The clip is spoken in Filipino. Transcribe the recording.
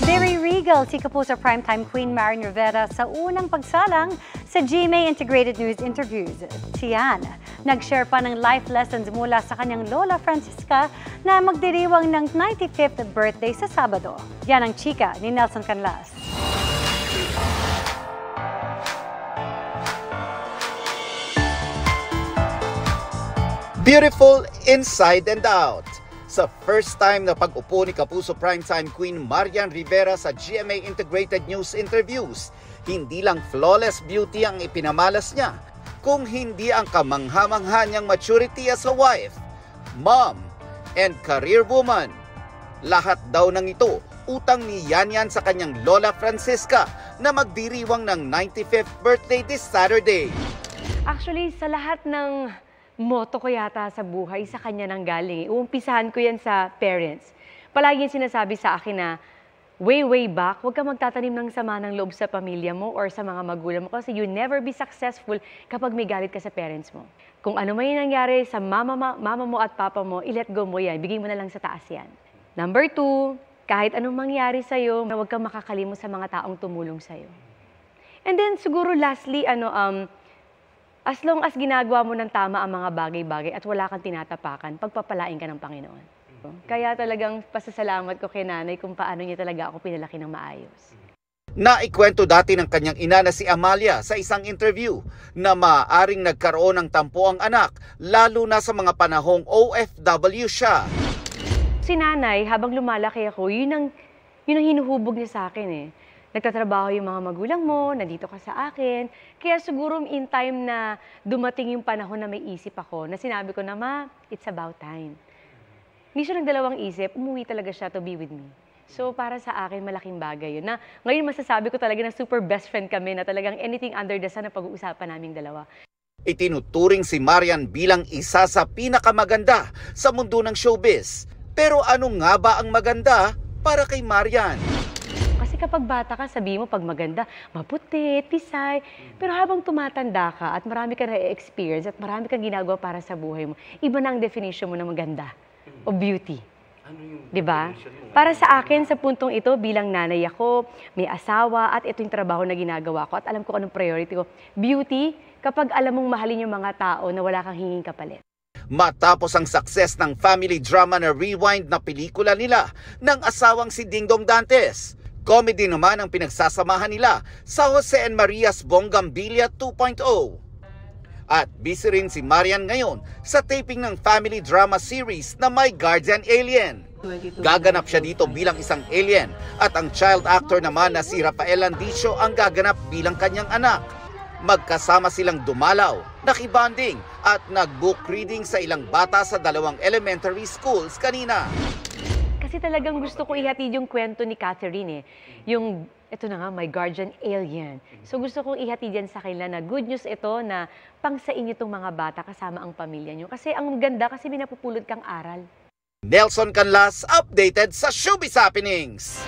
Very regal si Kapuso Primetime Queen Marian Rivera sa unang pagsalang sa GMA Integrated News Interviews. Siyan, nag-share pa ng life lessons mula sa kanyang Lola Francisca na magdiriwang ng 95th birthday sa Sabado. Yan ang chika ni Nelson Canlas. Beautiful inside and out. Sa first time na pag-upo ni Kapuso Primetime Queen Marian Rivera sa GMA Integrated News Interviews, hindi lang flawless beauty ang ipinamalas niya, kung hindi ang kamangha-mangha niyang maturity as a wife, mom, and career woman. Lahat daw ng ito, utang ni Yan sa kanyang Lola Francisca na magdiriwang ng 95th birthday this Saturday. Actually, sa lahat ng motto ko yata sa buhay, sa kanya nang galing. Uumpisahan ko yan sa parents. Palagi sinasabi sa akin na, way back, huwag ka magtatanim ng sama ng loob sa pamilya mo or sa mga magulang mo kasi you never be successful kapag may galit ka sa parents mo. Kung ano may nangyari sa mama mo at papa mo, i-let go mo yan. Bigay mo na lang sa taas yan. Number 2, kahit anong mangyari sa'yo, huwag kang makakalimot sa mga taong tumulong sa'yo. And then, siguro lastly, as long as ginagawa mo ng tama ang mga bagay-bagay at wala kang tinatapakan, pagpapalain ka ng Panginoon. Kaya talagang pasasalamat ko kay nanay kung paano niya talaga ako pinalaki ng maayos. Naikwento dati ng kanyang ina na si Amalia sa isang interview na maaaring nagkaroon ng tampo ang anak, lalo na sa mga panahong OFW siya. Si nanay, habang lumalaki ako, yun ang hinuhubog niya sa akin eh. Nagtatrabaho yung mga magulang mo, nandito ka sa akin. Kaya siguro in time na dumating yung panahon na may isip ako, na sinabi ko na, Ma, it's about time. Hindi siya nagdalawang isip, umuwi talaga siya to be with me. So para sa akin, malaking bagay yun. Na ngayon masasabi ko talaga na super best friend kami, na talagang anything under the sun na pag-uusapan naming dalawa. Itinuturing si Marian bilang isa sa pinakamaganda sa mundo ng showbiz. Pero ano nga ba ang maganda para kay Marian? Kasi kapag bata ka, sabihin mo pag maganda, maputi, tisay. Pero habang tumatanda ka at marami ka na-experience at marami kang ginagawa para sa buhay mo, iba na ang definition mo ng maganda o beauty. Ano yung diba? Para sa akin, sa puntong ito, bilang nanay ako, may asawa at ito yung trabaho na ginagawa ko at alam ko anong priority ko. Beauty, kapag alam mong mahalin yung mga tao na wala kang hinging kapalit. Matapos ang success ng family drama na Rewind na pelikula nila ng asawang si Dingdong Dantes, comedy naman ang pinagsasamahan nila sa Jose and Maria's Bonggambilya 2.0. At busy rin si Marian ngayon sa taping ng family drama series na My Guardian Alien. Gaganap siya dito bilang isang alien at ang child actor naman na si Rafael Landicio ang gaganap bilang kanyang anak. Magkasama silang dumalaw, nakibanding at nag-book reading sa ilang bata sa 2 elementary schools kanina. Kasi talagang gusto ko ihatid yung kwento ni Catherine eh. Yung, ito na nga, My Guardian Alien. So gusto kong ihatid yan sa kanila na good news ito na pang sa inyo itong mga bata kasama ang pamilya nyo. Kasi ang ganda kasi may napupulot kang aral. Nelson Canlas, updated sa Showbiz Happenings.